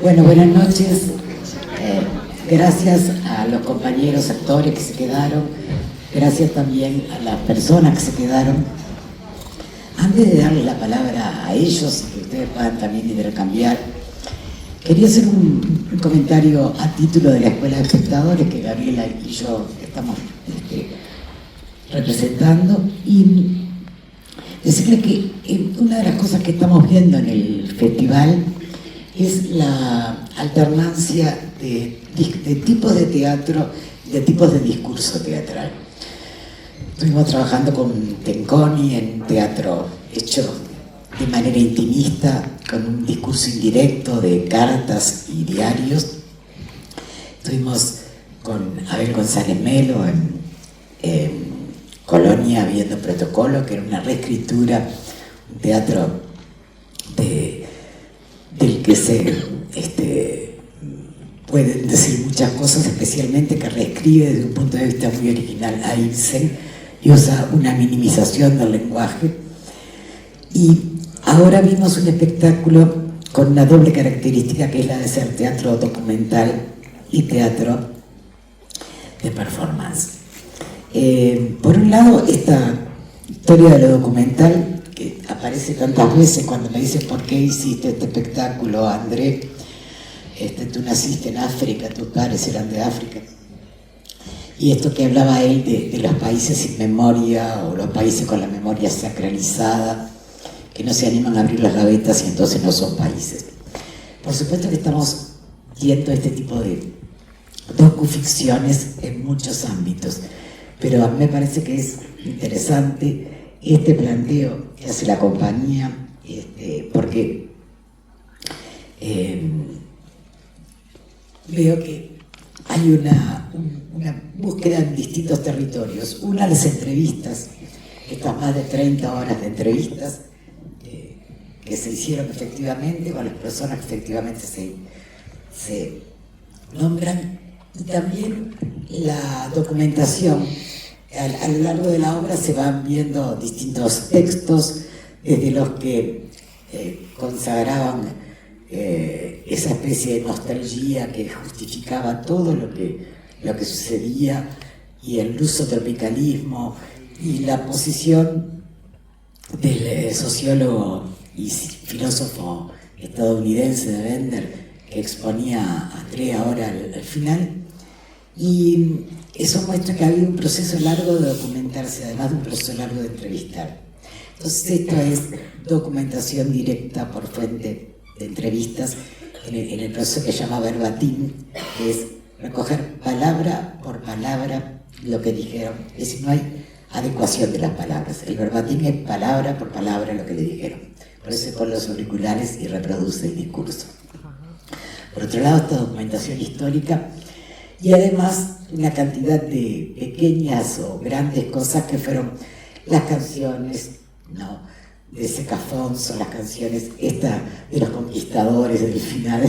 Bueno, buenas noches. Gracias a los compañeros actores que se quedaron, gracias también a las personas que se quedaron. Antes de darle la palabra a ellos, que ustedes puedan también intercambiar, quería hacer un comentario a título de la Escuela de Espectadores que Gabriela y yo estamos representando, y decirle que una de las cosas que estamos viendo en el festival es la alternancia de tipos de teatro, de tipos de discurso teatral. Estuvimos trabajando con Tenconi en teatro hecho de manera intimista, con un discurso indirecto de cartas y diarios. Estuvimos con Abel González Melo en Colonia viendo Protocolo, que era una reescritura, un teatro del que se pueden decir muchas cosas, especialmente que reescribe desde un punto de vista muy original a Ibsen y usa una minimización del lenguaje. Y ahora vimos un espectáculo con una doble característica, que es la de ser teatro documental y teatro de performance. Por un lado, esta historia de lo documental, que aparece tantas veces cuando me dicen ¿por qué hiciste este espectáculo, André? Tú naciste en África, tus padres eran de África. Y esto que hablaba él de los países sin memoria, o los países con la memoria sacralizada, que no se animan a abrir las gavetas y entonces no son países. Por supuesto que estamos viendo este tipo de docuficciones en muchos ámbitos, pero a mí me parece que es interesante este planteo que hace la compañía, porque veo que hay una búsqueda en distintos territorios. Una, las entrevistas, estas más de 30 horas de entrevistas que se hicieron efectivamente con las personas que efectivamente se nombran, y también la documentación. A lo largo de la obra se van viendo distintos textos, desde los que consagraban esa especie de nostalgia que justificaba todo lo que sucedía, y el ruso tropicalismo, y la posición del sociólogo y filósofo estadounidense de Bender, que exponía André ahora al final. Y eso muestra que ha habido un proceso largo de documentarse, además de un proceso largo de entrevistar. Entonces esto es documentación directa por fuente de entrevistas en el proceso que se llama verbatim, que es recoger palabra por palabra lo que dijeron. Es decir, no hay adecuación de las palabras. El verbatim es palabra por palabra lo que le dijeron. Por eso se pone los auriculares y reproduce el discurso. Por otro lado, esta documentación histórica, y además una cantidad de pequeñas o grandes cosas que fueron las canciones, ¿no?, de Secafonso, las canciones de los conquistadores del final,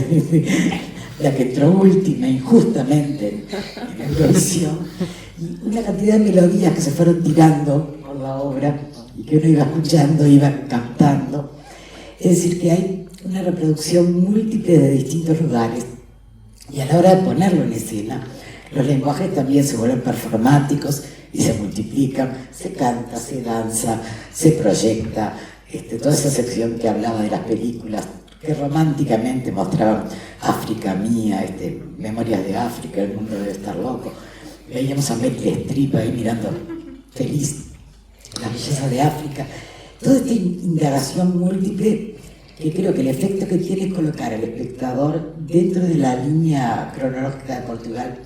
la que entró última injustamente en Eurovisión, y una cantidad de melodías que se fueron tirando por la obra y que uno iba escuchando, iba cantando. Es decir, que hay una reproducción múltiple de distintos lugares, y a la hora de ponerlo en escena, los lenguajes también se vuelven performáticos y se multiplican, se canta, se danza, se proyecta. Toda esa sección que hablaba de las películas que románticamente mostraban África mía, Memorias de África, el mundo debe estar loco. Veíamos a Meryl Streep ahí mirando feliz la belleza de África. Toda esta indagación múltiple, que creo que el efecto que tiene es colocar al espectador dentro de la línea cronológica de Portugal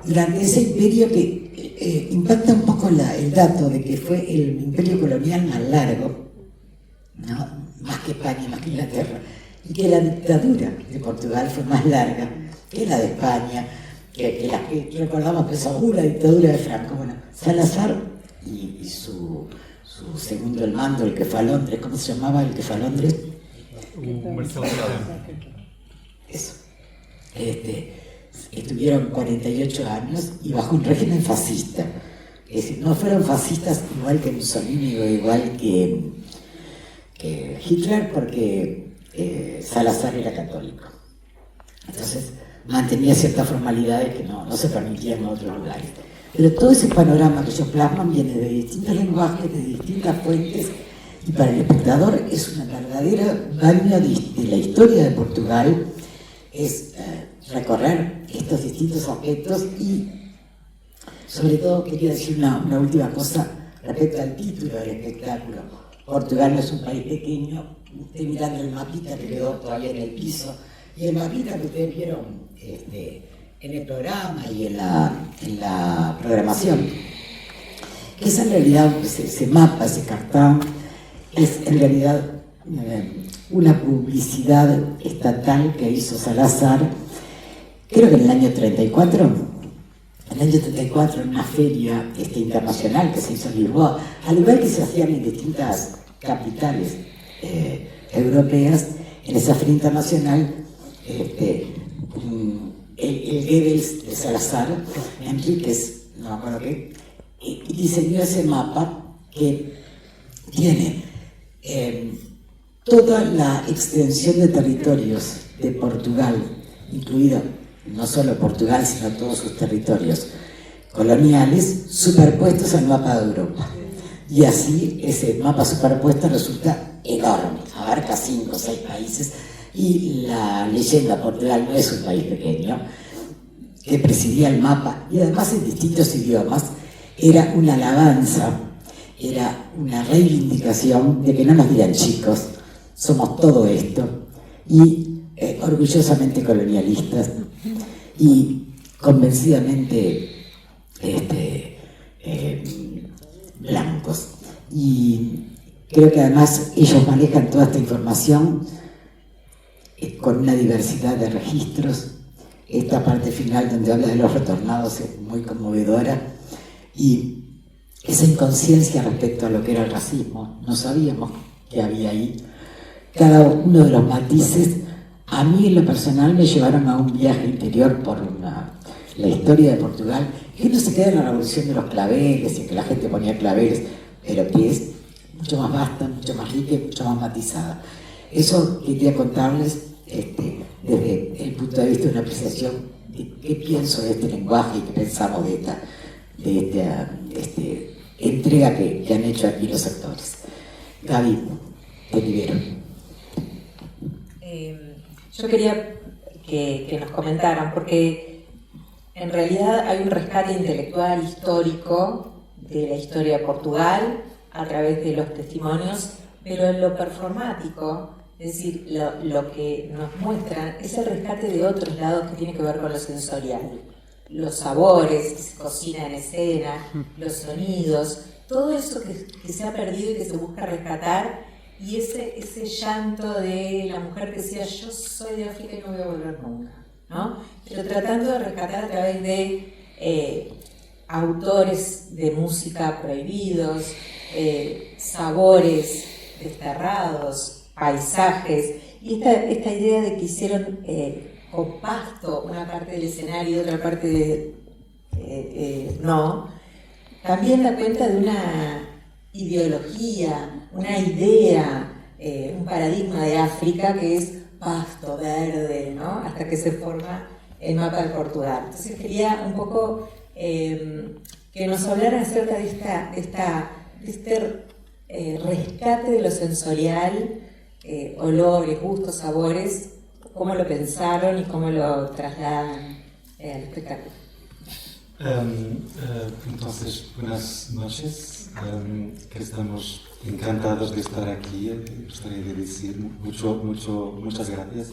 durante ese imperio que impacta un poco el dato de que fue el imperio colonial más largo, ¿no?, más que España, más que Inglaterra, y que la dictadura de Portugal fue más larga que la de España, que la que recordamos, pues, la dictadura de Franco. Bueno, Salazar y su segundo al mando, el que fue a Londres, ¿cómo se llamaba el que fue a Londres? Marcelo Eso. Estuvieron 48 años y bajo un régimen fascista. Es decir, no fueron fascistas igual que Mussolini o igual que Hitler, porque Salazar era católico. Entonces mantenía ciertas formalidades que no se permitían en otros lugares. Pero todo ese panorama que ellos plasman viene de distintos lenguajes, de distintas fuentes, y para el espectador es una verdadera baño de la historia de Portugal, es recorrer estos distintos aspectos. Y sobre todo quería decir una última cosa respecto al título del espectáculo. Portugal no es un país pequeño. Estoy mirando el mapita que quedó todavía en el piso, y el mapita que ustedes vieron en el programa y en la programación, que es en realidad ese mapa, ese cartón, es en realidad una publicidad estatal que hizo Salazar, creo que en el año 34, en una feria internacional que se hizo en Lisboa, al igual que se hacían en distintas capitales europeas. En esa feria internacional, el Goebbels de Salazar, Enríquez, no me acuerdo qué, diseñó ese mapa que tiene toda la extensión de territorios de Portugal, incluido no solo Portugal, sino todos sus territorios coloniales, superpuestos al mapa de Europa. Y así ese mapa superpuesto resulta enorme, abarca 5 o 6 países, y la leyenda Portugal no es un país pequeño, que presidía el mapa, y además en distintos idiomas, era una alabanza, era una reivindicación de que no nos digan chicos, somos todo esto, y orgullosamente colonialistas, y convencidamente blancos. Y creo que además ellos manejan toda esta información con una diversidad de registros. Esta parte final donde habla de los retornados es muy conmovedora, y esa inconsciencia respecto a lo que era el racismo, no sabíamos que había ahí. Cada uno de los matices, a mí en lo personal me llevaron a un viaje interior por la historia de Portugal, que no se queda en la revolución de los claveles y que la gente ponía claveles, pero que es mucho más vasta, mucho más rica y mucho más matizada. Eso quería contarles desde el punto de vista de una apreciación de qué pienso de este lenguaje y qué pensamos de esta entrega que han hecho aquí los actores. Gaby, te libero. Yo quería que nos comentaran, porque en realidad hay un rescate intelectual histórico de la historia de Portugal a través de los testimonios, pero en lo performático, es decir, lo que nos muestran es el rescate de otros lados que tiene que ver con lo sensorial. Los sabores que se cocina en escena, los sonidos, todo eso que se ha perdido y que se busca rescatar, y ese llanto de la mujer que decía yo soy de África y no voy a volver nunca, ¿no? Pero tratando de rescatar a través de autores de música prohibidos, sabores desterrados, paisajes, y esta idea de que hicieron con pasto una parte del escenario y otra parte no, también da cuenta de una ideología, una idea, un paradigma de África que es pasto, verde, ¿no? Hasta que se forma el mapa de Portugal. Entonces quería un poco que nos hablaran acerca de este rescate de lo sensorial, olores, gustos, sabores, cómo lo pensaron y cómo lo trasladan al espectáculo. Entonces, buenas noches, que estamos encantados de estar aquí. Gostaria de decir muchas gracias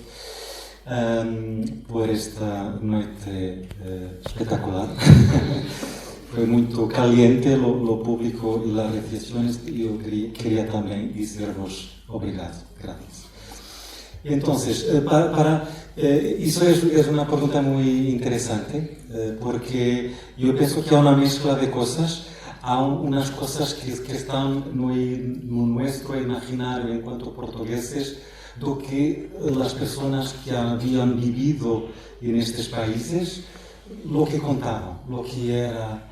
por esta noite espectacular. Foi muito caliente o público e as recepções, e eu queria também dizer-vos obrigado. Gracias. Entonces, eso es una pregunta muy interesante, porque yo pienso que hay una mezcla de cosas. Hay unas cosas que están en nuestro imaginario en cuanto portugueses, do que las personas que habían vivido en estos países, lo que contaban, lo que era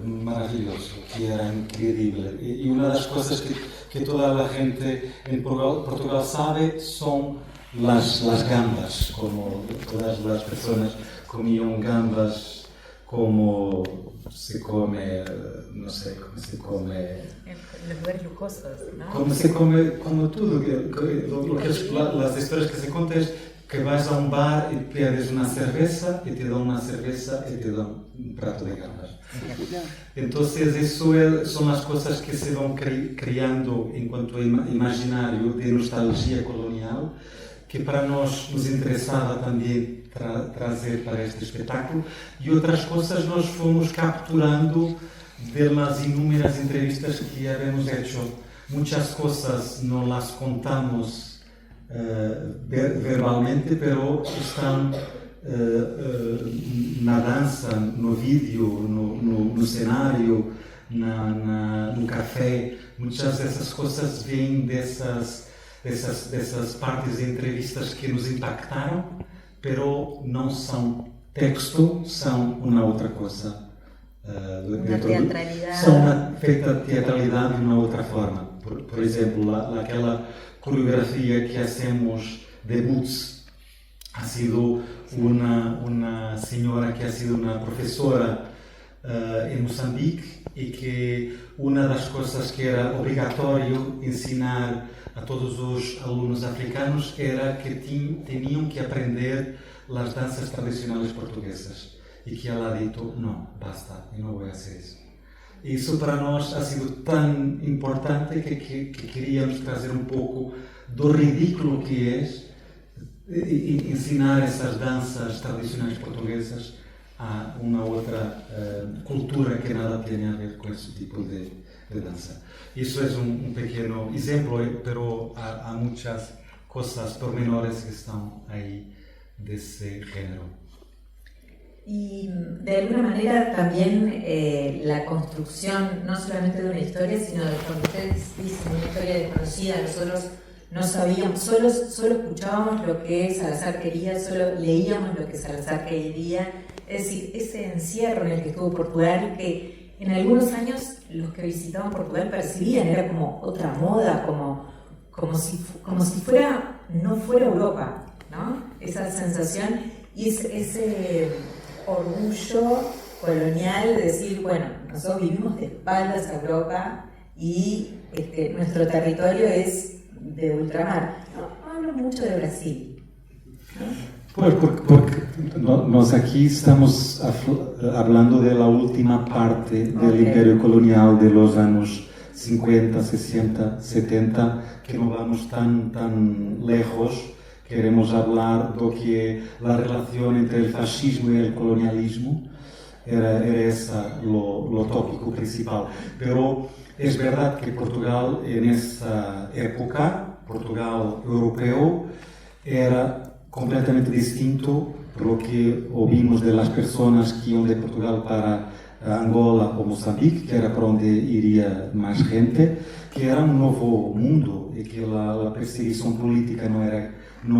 maravilloso, que era increíble. Y una de las cosas que toda la gente en Portugal sabe son las gambas, como todas las personas comían gambas como se come, no sé, cómo se come... En los lugares lujosos, ¿no? Como se come, como todo, las historias que se cuentan es que vas a un bar y pides una cerveza y te dan una cerveza y te dan un plato de gambas. Entonces eso son las cosas que se van creando en cuanto a imaginario de nostalgia colonial, que para nos interesaba también trazer para este espetáculo, y otras cosas nos fomos capturando de las inúmeras entrevistas que habíamos hecho. Muchas cosas no las contamos verbalmente, pero están na dança, no vídeo, no cenário, no café. Muitas dessas coisas vêm dessas partes de entrevistas que nos impactaram, pero não são texto, são uma outra coisa. Uma teatralidade. São uma feita teatralidade de uma outra forma. Por exemplo, aquela coreografia que hacemos de Boots ha sido una señora que ha sido una profesora en Moçambique, y que una de las cosas que era obligatorio ensinar a todos los alumnos africanos era que tenían que aprender las danzas tradicionales portuguesas, y que ella ha dicho, no, basta, yo no voy a hacer eso. Y eso para nós ha sido tan importante que queríamos trazer un pouco do ridículo que es ensinar essas danças tradicionais portuguesas a uma outra cultura que nada tem a ver com esse tipo de dança. Isso é um pequeno exemplo, pero há muitas coisas pormenores que estão aí desse género. Y de alguna manera también la construcción no solamente de una historia, sino de, cuando ustedes dicen una historia desconocida, nosotros no sabíamos, solo escuchábamos lo que Salazar quería, solo leíamos lo que Salazar quería. Es decir, ese encierro en el que estuvo Portugal, que en algunos años los que visitaban Portugal percibían, era como otra moda, como si fuera, no fuera Europa, ¿no? Esa sensación y ese orgullo colonial de decir, bueno, nosotros vivimos de espaldas a Europa y nuestro territorio es de ultramar. No hablo mucho de Brasil, ¿no? Porque nós aqui estamos hablando de la última parte del imperio colonial de los años 50, 60, 70, que no vamos tan lejos. Queremos hablar do que a relação entre o fascismo e o colonialismo era essa o tópico principal. Pero es verdade que Portugal, nessa época, Portugal europeu, era completamente distinto por lo que ouvimos de las pessoas que iam de Portugal para Angola ou Moçambique, que era para onde iria mais gente, que era um novo mundo e que a perseguição política não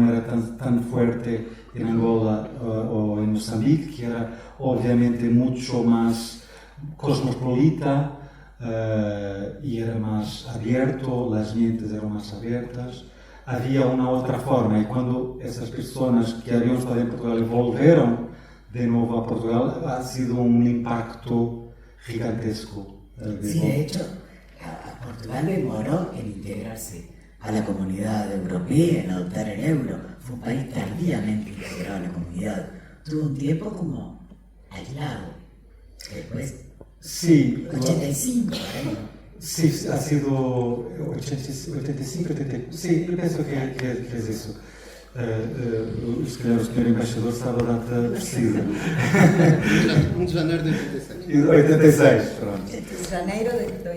era tan fuerte en Angola o en Moçambique, que era obviamente mucho más cosmopolita y era más abierto, las mentes eran más abiertas. Había una otra forma, y cuando esas personas que habían estado en Portugal volvieron de nuevo a Portugal, ha sido un impacto gigantesco. Sí, de hecho, a Portugal demoró en integrarse a la comunidad europea, en adoptar el euro. Fue un país tardíamente integrado a la comunidad. Tuvo un tiempo como aislado. Después, sí, 85, ¿eh? Sí, ha sido 85, 84. Sí, yo pienso que es eso. O senhor embaixador sabe a data precisa. 1 de janeiro de 86. 86, pronto.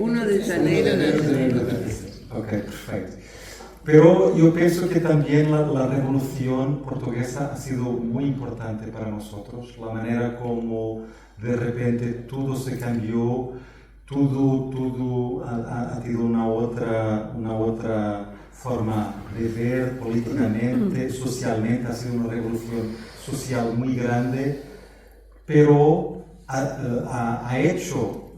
1 de janeiro de 86. Ok, perfecto. Pero yo pienso que también la revolución portuguesa ha sido muy importante para nosotros, la manera como de repente todo se cambió, todo ha tenido una otra forma de ver políticamente, socialmente, ha sido una revolución social muy grande, pero ha hecho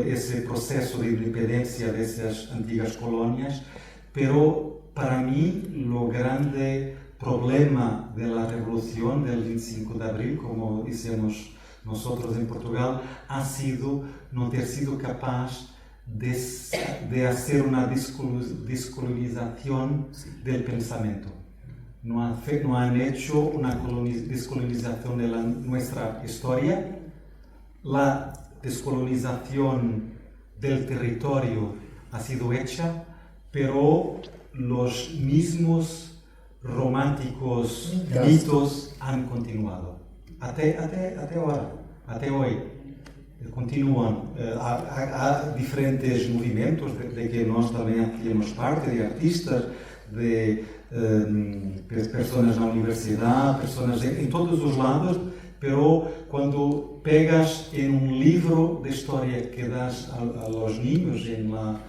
ese proceso de independencia de esas antiguas colonias, pero para mí, lo grande problema de la revolución del 25 de abril, como decíamos nosotros en Portugal, ha sido no ter sido capaz de hacer una descolonización del pensamiento. No han hecho una descolonización de nuestra historia. La descolonización del territorio ha sido hecha, pero los mismos románticos mitos han continuado. Até ahora, até hoy. Continúan. Há diferentes movimentos de que nós também temos parte, de artistas, de pessoas na universidade, pessoas em todos os lados, pero quando pegas em livro de história que das a los niños en la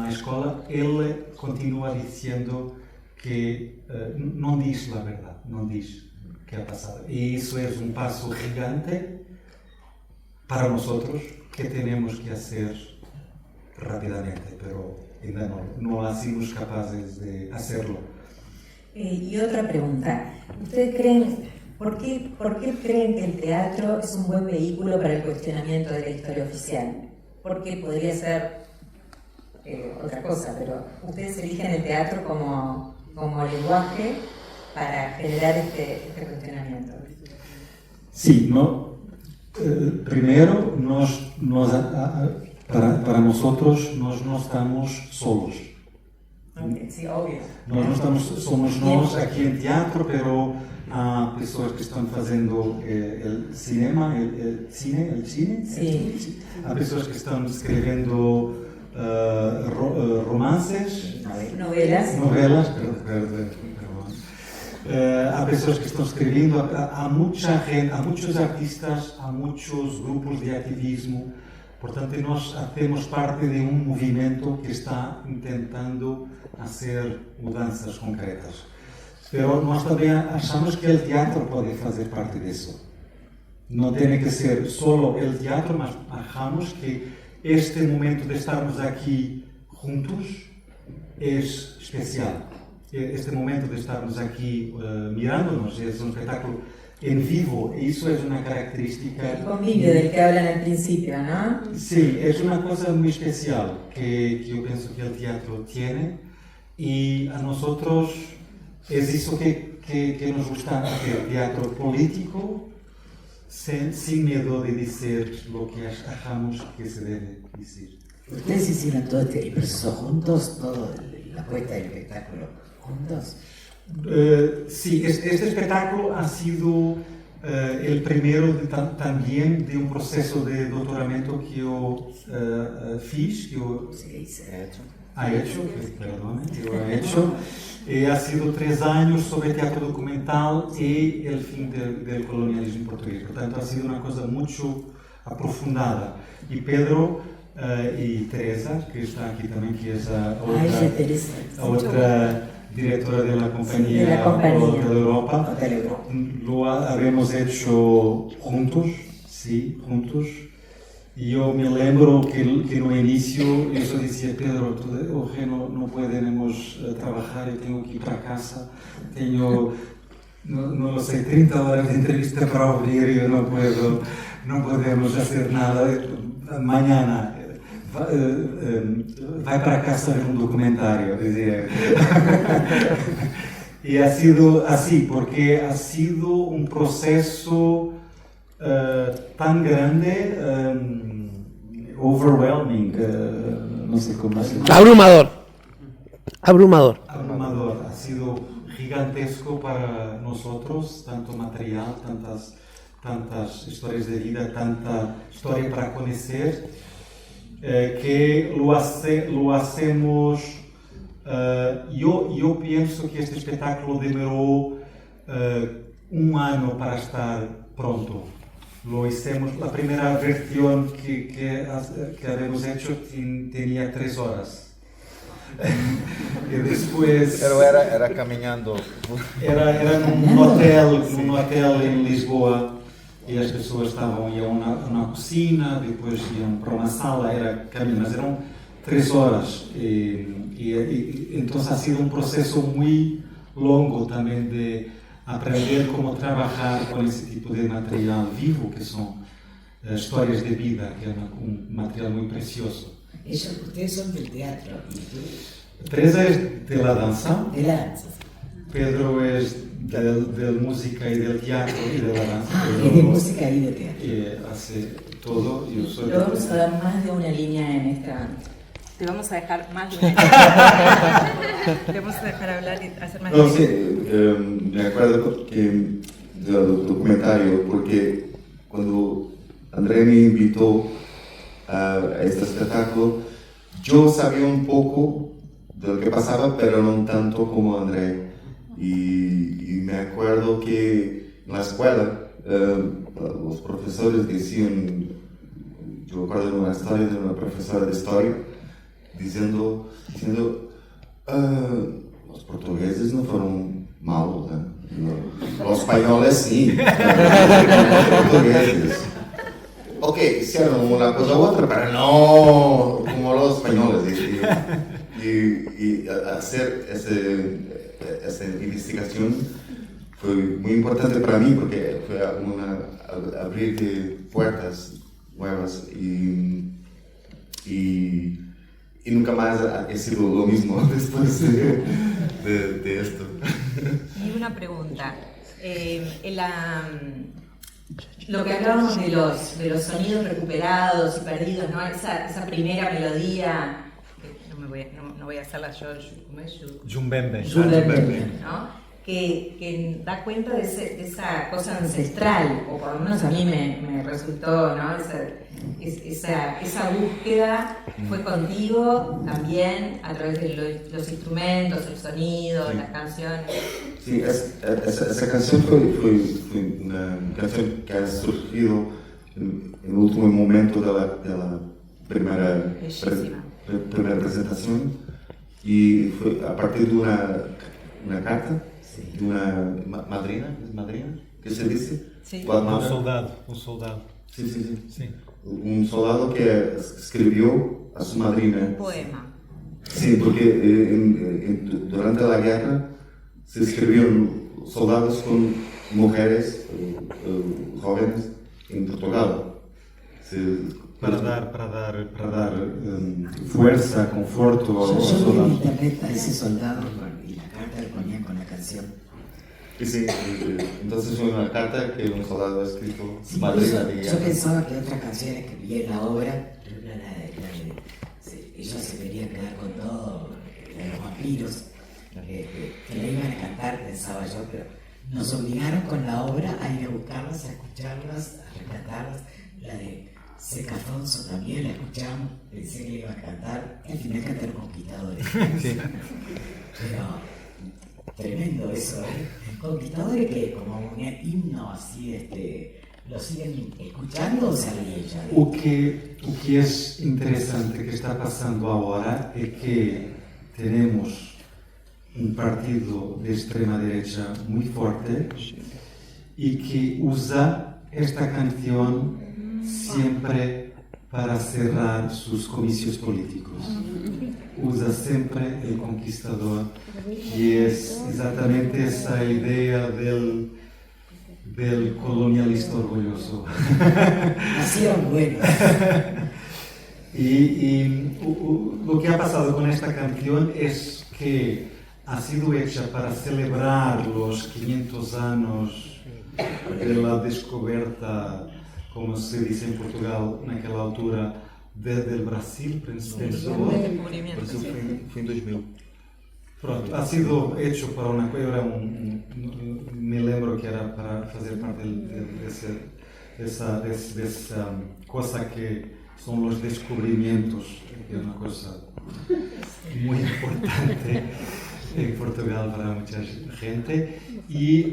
escola, ele continua dizendo que não diz a verdade, não diz o que ha passado. E isso é passo gigante para nosotros que tenemos que hacer rápidamente, pero ainda no hacemos capaces de hacerlo. Y otra pregunta, ¿ustedes creen, por qué creen que el teatro es un buen vehículo para el cuestionamiento de la historia oficial? Porque podría ser otra cosa, pero ustedes eligen el teatro como lenguaje para generar este cuestionamiento. Sí, ¿no? Primero, para nosotros no estamos solos. Okay, sí, obvio. Somos nós aqui em teatro, pero há pessoas que estão fazendo o cinema, el cine. Sí. Há pessoas que estão escrevendo romances, novelas, perdão. Há pessoas que estão escrevendo, há muita gente, há muitos artistas, há muitos grupos de ativismo. Portanto, nós fazemos parte de movimento que está tentando fazer mudanças concretas. Mas nós também achamos que o teatro pode fazer parte disso. Não tem que ser só o teatro, mas achamos que este momento de estarmos aqui juntos é especial. Este momento de estarmos aquí mirándonos es un espectáculo en vivo, y eso es una característica... El convivio del que hablan al principio, ¿no? Sí, es una cosa muy especial que yo pienso que el teatro tiene, y a nosotros es eso que nos gusta hacer, teatro político, sin miedo de decir lo que achamos que se debe decir. ¿Ustedes hicieron todo este proceso juntos, toda la puesta del espectáculo juntos? Sí, este espectáculo ha sido el primero también de un proceso de doctoramiento que yo fiz, que yo he hecho. Ha sido 3 años sobre teatro documental y el fin del colonialismo portugués. Portanto, ha sido una cosa mucho aprofundada. Y Pedro y Teresa, que está aquí también, que es otra directora de la compañía Hotel Europa, lo habíamos hecho juntos, sí, juntos. Y yo me lembro que no inicio yo decía, Pedro, hoy no podemos trabajar, yo tengo que ir para casa, tengo, no lo sé, 30 horas de entrevista para abrir, yo no podemos hacer nada, mañana vai para casa ver un documentario, decía. Y ha sido así, porque ha sido un proceso tan grande, overwhelming, no sé cómo se llama. Abrumador. Ha sido gigantesco para nosotros, tanto material, tantas historias de vida, tanta historia para conocer, que lo hacemos. Yo pienso que este espectáculo demoró 1 año para estar pronto. Lo hicimos, la primera versión que habíamos hecho tenía 3 horas. Y después... Pero era caminando. Era en un hotel en Lisboa, y as pessoas iam a uma cocina, depois iam para uma sala, era caminho, mas eram 3 horas. Y entonces ha sido un proceso muy longo también de aprender cómo trabajar con ese tipo de material vivo, que son historias de vida, que es un material muy precioso. Ustedes son del teatro. Teresa es de la danza. De la danza. Pedro es de música y del teatro y de la danza. Es de música y de teatro. Hace todo. Yo soy Te vamos a dar más de una línea en esta. Te vamos a dejar más de una línea. Te vamos a dejar hablar y hacer más. No, sí, me acuerdo que del documentario, porque cuando André me invitó a este espectáculo, yo sabía un poco de lo que pasaba, pero no tanto como André. Y me acuerdo que en la escuela los profesores decían, yo recuerdo una historia de una profesora de historia diciendo los portugueses no fueron malos, ¿eh? Los españoles sí, los portugueses. Ok, hicieron una cosa u otra, pero no como los españoles. Y hacer esa investigación fue muy importante para mí porque fue abrir de puertas nuevas y nunca más ha sido lo mismo después de esto. Y una pregunta. Lo que hablábamos de los sonidos recuperados y perdidos, ¿no? Esa primera melodía, no voy a hacerla yo, ¿cómo es? Jumbembe. ¿No? Que da cuenta de esa cosa ancestral, o por lo menos a mí me resultó, ¿no? Esa búsqueda fue contigo también a través de los instrumentos, el sonido, las canciones. Sí, esa canción fue una canción que ha surgido en el último momento de la primera presentación y fue a partir de una carta de una madrina, ¿qué se dice? Sí. Un soldado. Sí. Un soldado que escribió a su madrina. Un poema. Sí, porque durante la guerra se escribieron soldados con mujeres jóvenes en Portugal. Para dar fuerza, conforto a los Yo vi en soldados. internet a ese soldado y la carta le ponían con la canción. Sí, entonces fue una carta que un soldado ha escrito a su Sí, madrina. yo pensaba que otras canciones que vi en la obra, ellos se querían quedar con todo, la de los vampiros, que la iban a cantar, pensaba yo, pero nos obligaron con la obra a ir a buscarlas, a escucharlas, a rescatarlas. La de Seca Afonso también la escuchamos, pensé que le iban a cantar, al final cantaron Conquistadores. Pero tremendo eso, ¿eh? Conquistadores que como un himno así, ¿lo siguen escuchando o se ríen ya? O que é interessante que está passando agora é que temos um partido de extrema-derecha muito forte e que usa esta canção sempre para cerrar seus comícios políticos. Usa sempre o Conquistador e é exatamente essa ideia del colonialista orgulloso. Nacieron buenos. Y lo que ha pasado con esta canción es que ha sido hecha para celebrar los 500 años de la descoberta, como se dice en Portugal, en aquella altura, del Brasil, penso. Fue en 2000. Pronto, ha sido hecho para una cosa, me lembro que era para hacer parte de esa cosa que son los descubrimientos, que es una cosa muy importante en Portugal para mucha gente,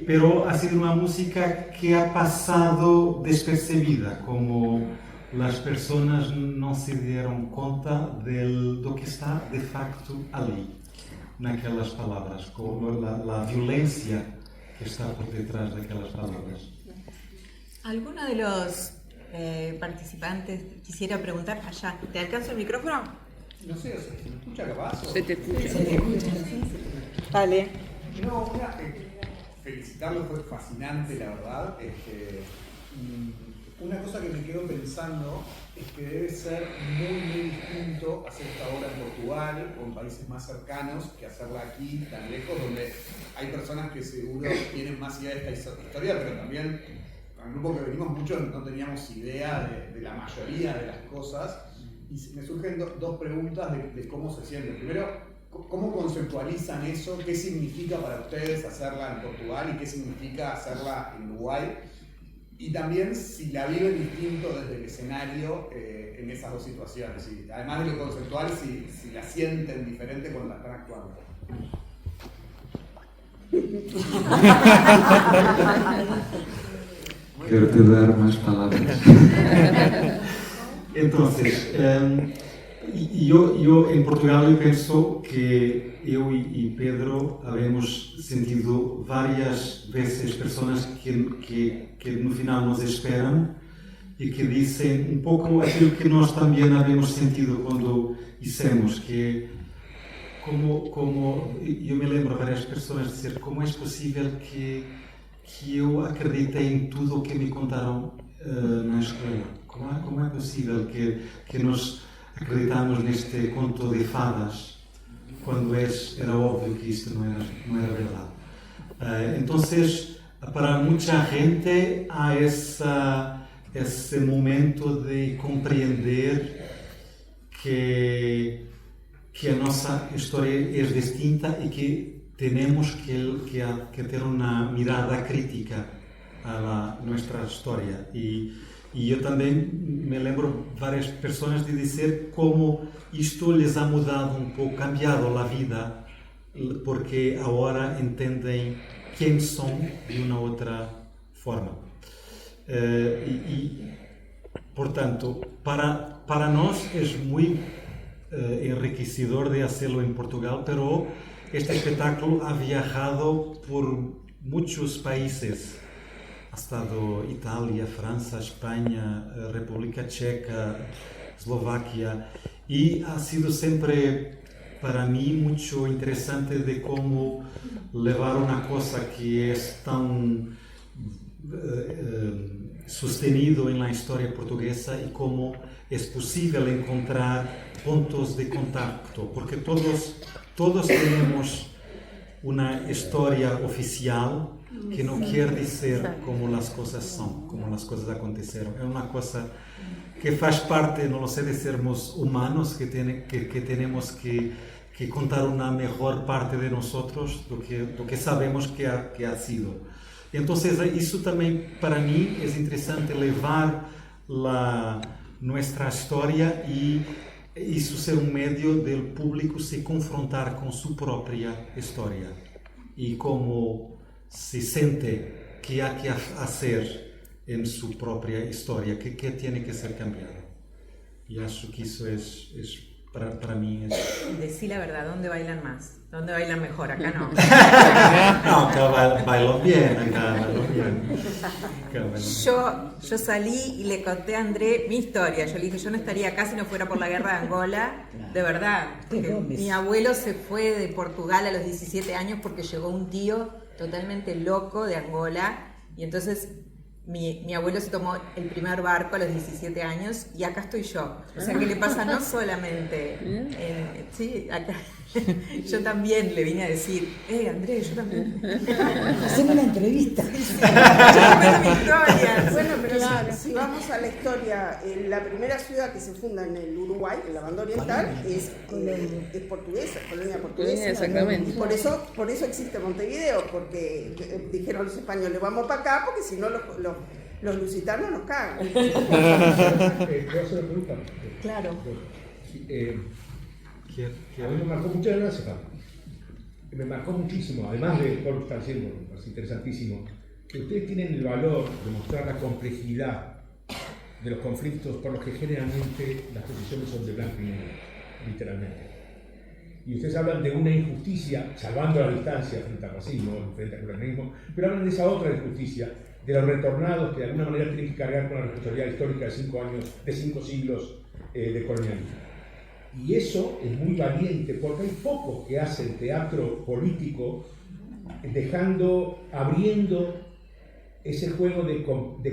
pero ha sido una música que ha pasado despercebida, como las personas no se dieron cuenta de lo que está de facto ali. Naquelas palavras, com a violência que está por detrás daquelas palavras. ¿Alguno de los participantes quisiera preguntar allá? ¿Te alcanza el micrófono? No sé, ¿se me escucha capaz? Se te escucha. Se te escucha. Dale. No, felicitarlo, fue fascinante, la verdad. Una cosa que me quedo pensando es que debe ser muy distinto hacer esta obra en Portugal o en países más cercanos que hacerla aquí, tan lejos, donde hay personas que seguro tienen más idea de esta historia, pero también al grupo que venimos muchos no teníamos idea de la mayoría de las cosas. Y me surgen dos preguntas de cómo se sienten. Primero, ¿cómo conceptualizan eso? ¿Qué significa para ustedes hacerla en Portugal y qué significa hacerla en Uruguay? Y también si la viven distinto desde el escenario en esas dos situaciones. Y además de lo conceptual, si la sienten diferente cuando la están actuando. Quero te dar más palabras. Entonces, yo en Portugal yo pienso que yo y Pedro habemos sentido varias veces personas que no final nos esperan y que dicen un poco aquilo que nós también habíamos sentido cuando hicimos, que como yo me lembro varias personas decir, ¿cómo es posible que eu acreditei em tudo o que me contaram na escola? Como é possível que nós acreditamos neste conto de fadas quando era óbvio que isto não era verdade? Então, para muita gente há esse momento de compreender que a nossa história é distinta e que tenemos que ter uma mirada crítica a nuestra historia. Y yo también me lembro varias personas de decir cómo esto les ha mudado un poco, cambiado la vida, porque ahora entienden quién son de una otra forma. Portanto, para nós es muy enriquecedor de hacerlo en Portugal, pero este espetáculo ha viajado por muchos países. Ha estado Italia, Francia, España, República Checa, Eslovaquia, y ha sido siempre para mí mucho interesante de cómo llevar una cosa que es tan sostenido en la historia portuguesa y cómo es posible encontrar puntos de contacto, porque todos tenemos una historia oficial que no quiere decir como las cosas son, como las cosas acontecieron. Es una cosa que faz parte, no lo sé, de sermos humanos, que tenemos que contar una mejor parte de nosotros, lo que sabemos que ha sido. Y entonces eso también para mí es interesante, llevar nuestra historia y isso ser um meio del público se confrontar com sua própria história e como se sente que há que fazer em sua própria história, que tem que ser cambiado. E acho que isso é para mí es... Decí la verdad, ¿dónde bailan más? ¿Dónde bailan mejor? Acá no. No, acá bailan bien, Yo salí y le conté a André mi historia. Yo le dije, yo no estaría acá si no fuera por la guerra de Angola. De verdad. Mi abuelo se fue de Portugal a los 17 años porque llegó un tío totalmente loco de Angola. Y entonces mi abuelo se tomó el primer barco a los 17 años y acá estoy yo. O sea, que le pasa no solamente... sí, acá... Yo también le vine a decir, Andrés, yo también. Hacemos una entrevista. Sí, yo cuento mi historia. Bueno, pero claro, si vamos a la historia, la primera ciudad que se funda en el Uruguay, en la banda oriental, es portuguesa, colonia portuguesa. Exactamente. Por eso existe Montevideo, porque dijeron los españoles, vamos para acá, porque si no los lusitanos nos cagan. ¿Puedo hacer una pregunta? Claro. A mí me marcó mucho la Nacional. Me marcó muchísimo, además de todo lo que están haciendo, es interesantísimo, que ustedes tienen el valor de mostrar la complejidad de los conflictos por los que generalmente las posiciones son de blanco y negro, literalmente. Y ustedes hablan de una injusticia, salvando la distancia frente al racismo, frente al colonialismo, pero hablan de esa otra injusticia, de los retornados que de alguna manera tienen que cargar con la responsabilidad histórica de 5 siglos de colonialismo. Y eso es muy valiente, porque hay pocos que hacen teatro político abriendo ese juego de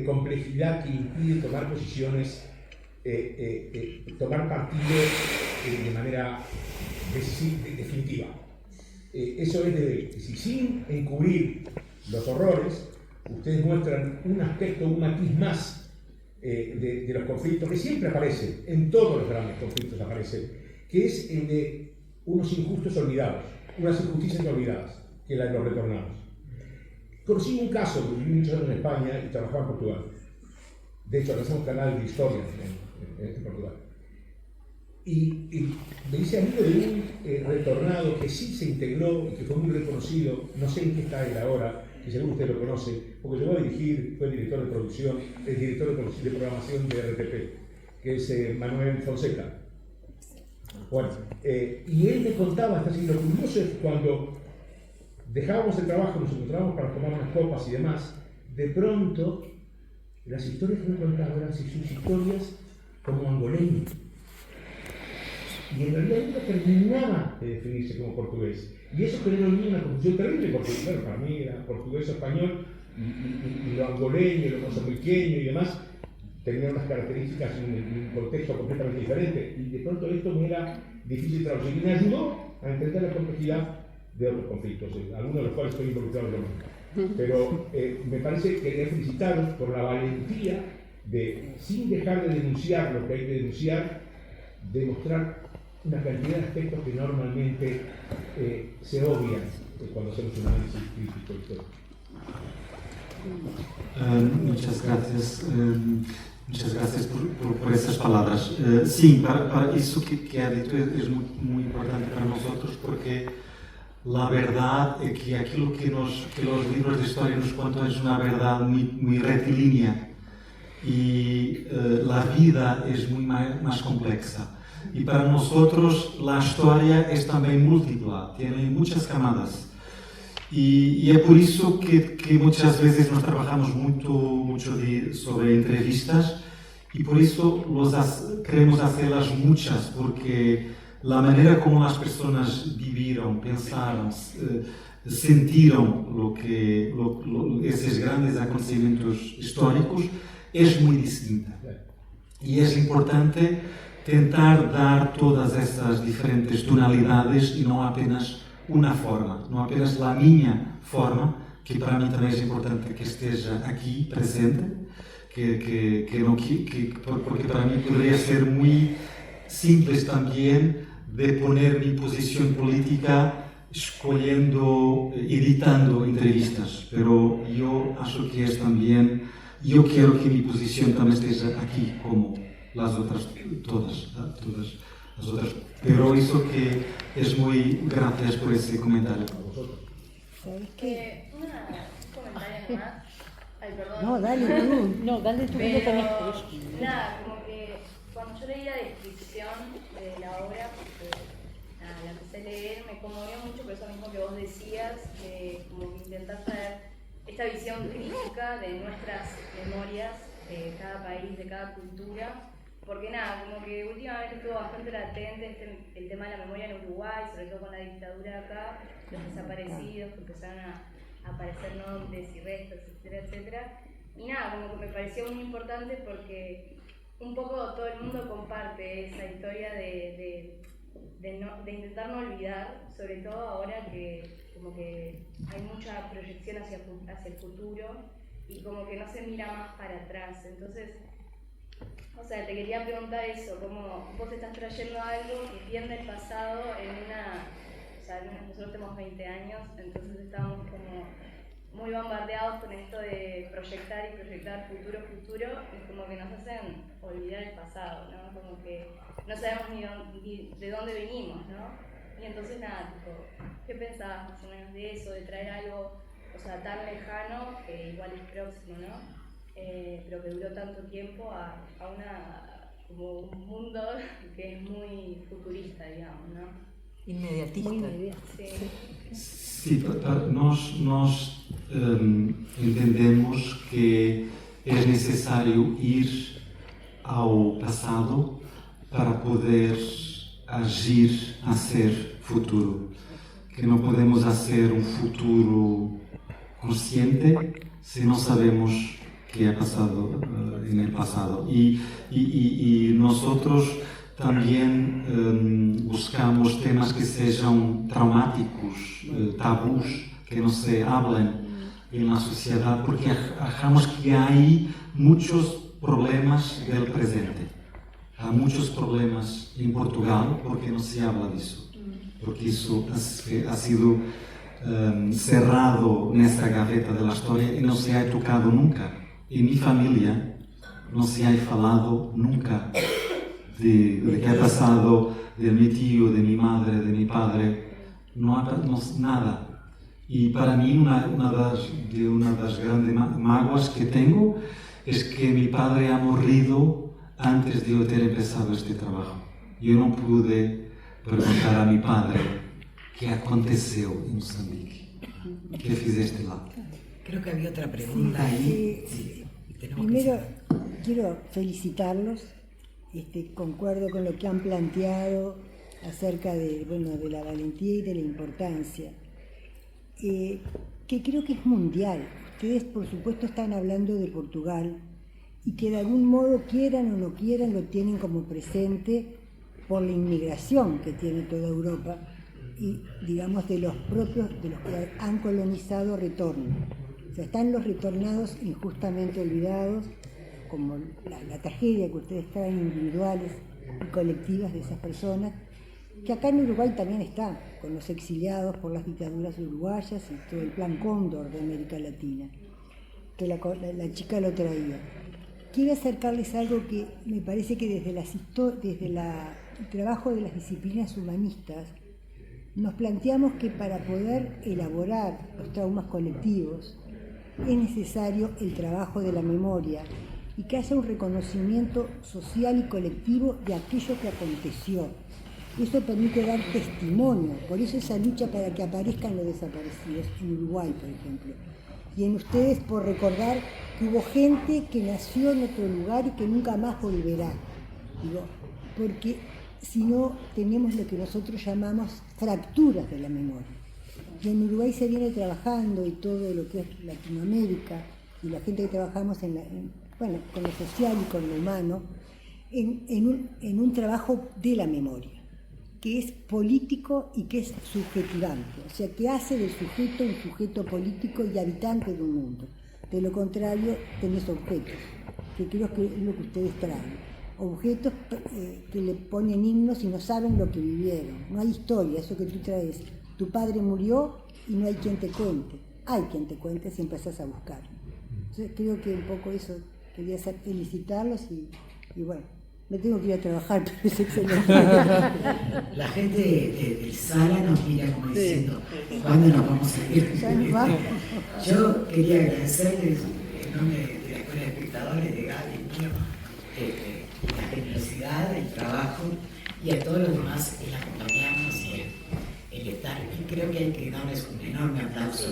complejidad que impide tomar posiciones, tomar partido de manera definitiva. Eso es de sin encubrir los horrores, ustedes muestran un aspecto, un matiz más de los conflictos que siempre aparecen, en todos los grandes conflictos aparecen, que es el de unos injustos olvidados, unas injusticias olvidadas, que es la de los retornados. Conocí un caso, porque viví muchos años en España y trabajaba en Portugal. De hecho, hacemos un canal de historia en Portugal. Y me hice amigo de un retornado que sí se integró y que fue muy reconocido, no sé en qué está él ahora, que seguro usted lo conoce, porque llegó a dirigir, fue director de producción, el director de programación de RTP, que es Manuel Fonseca. Bueno, y él me contaba, hasta así, lo curioso es cuando dejábamos el trabajo, nos encontrábamos para tomar unas copas y demás, de pronto las historias que me contaba eran sus historias como angoleño. Y en realidad nunca terminaba de definirse como portugués. Y eso generó en mí una confusión terrible, porque claro, para mí era portugués o español, y lo angoleño, lo mozambiqueño y demás, tenían unas características y un contexto completamente diferente. Y de pronto esto me era difícil traducir. Y me ayudó a entender la complejidad de otros conflictos, algunos de los cuales estoy involucrado yo mismo. Pero me parece que quería felicitaros por la valentía de, sin dejar de denunciar lo que hay que denunciar, demostrar una cantidad de aspectos que normalmente se obvian cuando hacemos un análisis crítico histórico. Muchas gracias por esas palabras. Sí, para eso que ha dicho es muy importante para nosotros, porque la verdad es que aquello que los libros de historia nos cuentan es una verdad muy rectilínea, y la vida es muy más compleja. Y para nosotros la historia es también múltiple, tiene muchas camadas. Y es por eso que muchas veces nos trabajamos mucho sobre entrevistas, y por eso queremos hacerlas muchas, porque la manera como las personas vivieron, pensaron, sintieron esos grandes acontecimientos históricos es muy distinta. Y es importante tentar dar todas esas diferentes tonalidades y no apenas una forma, no apenas la minha forma, que para mí también es importante que esté aquí presente, porque para mí podría ser muy simple también de poner mi posición política editando entrevistas, pero yo acho que es también, yo quiero que mi posición también esté aquí como las otras, todas las otras. Pero eso que es muy gracias por ese comentario. Un comentario nomás. Ay, perdón. No, dale tú. No, dale tú, Pero, no tenés nada, como que cuando yo leí la descripción de la obra, porque la empecé a leer, me conmovió mucho por eso mismo que vos decías, que como que intentás traer esta visión crítica de nuestras memorias de cada país, de cada cultura. Porque nada, como que últimamente estuvo bastante latente el tema de la memoria en Uruguay, sobre todo con la dictadura acá, los desaparecidos, que empezaron a aparecer nombres y restos, etcétera, etcétera. Y nada, como que me pareció muy importante porque un poco todo el mundo comparte esa historia de intentar no olvidar, sobre todo ahora que como que hay mucha proyección hacia el futuro y como que no se mira más para atrás. Entonces, o sea, te quería preguntar eso, cómo vos estás trayendo algo que viene del pasado o sea, nosotros tenemos 20 años, entonces estamos como muy bombardeados con esto de proyectar futuro, y como que nos hacen olvidar el pasado, ¿no? Como que no sabemos ni de dónde venimos, ¿no? Y entonces nada, tipo, ¿qué pensabas más o menos de eso, de traer algo, o sea, tan lejano, que igual es próximo, ¿no? Pero que duró tanto tiempo a como un mundo que es muy futurista, digamos, ¿no? Inmediatista. Muy inmediato. Sí. Sí, nós entendemos que es necesario ir ao passado para poder agir, hacer futuro, que no podemos hacer un futuro consciente si no sabemos qué ha pasado en el pasado. Y nosotros también buscamos temas que sean traumáticos, tabús, que no se hablen en la sociedad, porque achamos que hay muchos problemas del presente. Hay muchos problemas en Portugal porque no se habla de eso, porque eso ha sido cerrado en esta gaveta de la historia y no se ha tocado nunca. En mi familia no se ha falado nunca de qué ha pasado de mi tío, de mi madre, de mi padre, nada. Y para mí una de las grandes mágoas que tengo es que mi padre ha morrido antes de yo ter empezado este trabajo. Yo no pude preguntar a mi padre qué aconteció en Moçambique, qué fizeste lá. Creo que había otra pregunta ahí. Sí, primero, quiero felicitarlos. Concuerdo con lo que han planteado acerca de la valentía y de la importancia, que creo que es mundial. Ustedes, por supuesto, están hablando de Portugal y que de algún modo, quieran o no quieran, lo tienen como presente por la inmigración que tiene toda Europa y, digamos, de los que han colonizado retorno. O sea, están los retornados injustamente olvidados, como la tragedia que ustedes traen individuales y colectivas de esas personas, que acá en Uruguay también está, con los exiliados por las dictaduras uruguayas y todo el plan Cóndor de América Latina, que la chica lo traía. Quiero acercarles algo que me parece que desde el trabajo de las disciplinas humanistas nos planteamos que para poder elaborar los traumas colectivos es necesario el trabajo de la memoria y que haya un reconocimiento social y colectivo de aquello que aconteció. Eso permite dar testimonio, por eso esa lucha para que aparezcan los desaparecidos, en Uruguay, por ejemplo. Y en ustedes por recordar que hubo gente que nació en otro lugar y que nunca más volverá. Porque si no, tenemos lo que nosotros llamamos fracturas de la memoria. Y en Uruguay se viene trabajando, y todo lo que es Latinoamérica, y la gente que trabajamos con lo social y con lo humano, en un trabajo de la memoria, que es político y que es subjetivante, o sea, que hace del sujeto un sujeto político y habitante de un mundo. De lo contrario, tenés objetos, que creo que es lo que ustedes traen. Objetos que le ponen himnos y no saben lo que vivieron. No hay historia, eso que tú traes. Tu padre murió y no hay quien te cuente. Hay quien te cuente si empezás a buscar. Entonces, creo que un poco eso quería hacer, felicitarlos y bueno, me tengo que ir a trabajar, pero es excelente. La gente del Sala nos mira como diciendo, ¿cuándo nos vamos a ir? Yo quería agradecerles en nombre de la Escuela de Espectadores, de Gaby, mío, la generosidad, el trabajo y a todos los demás el acompañarnos y el estar. Y creo que hay que darles un enorme aplauso.